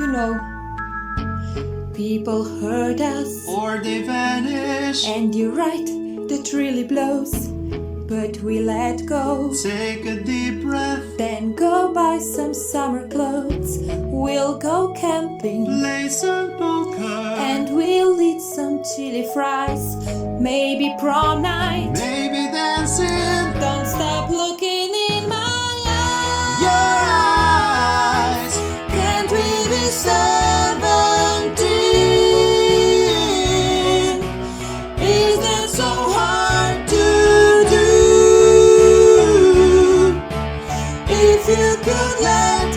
you know, people hurt us, or they vanish. and you're right, that really blows. But we let go, Take a deep breath, then go buy some summer clothes. We'll go camping, play some poker, and we'll eat some chili fries. Maybe prom night, maybe dancing. don't stop looking in my Your eyes. eyes. Can't we be 17? Is that so hard to do? If you could let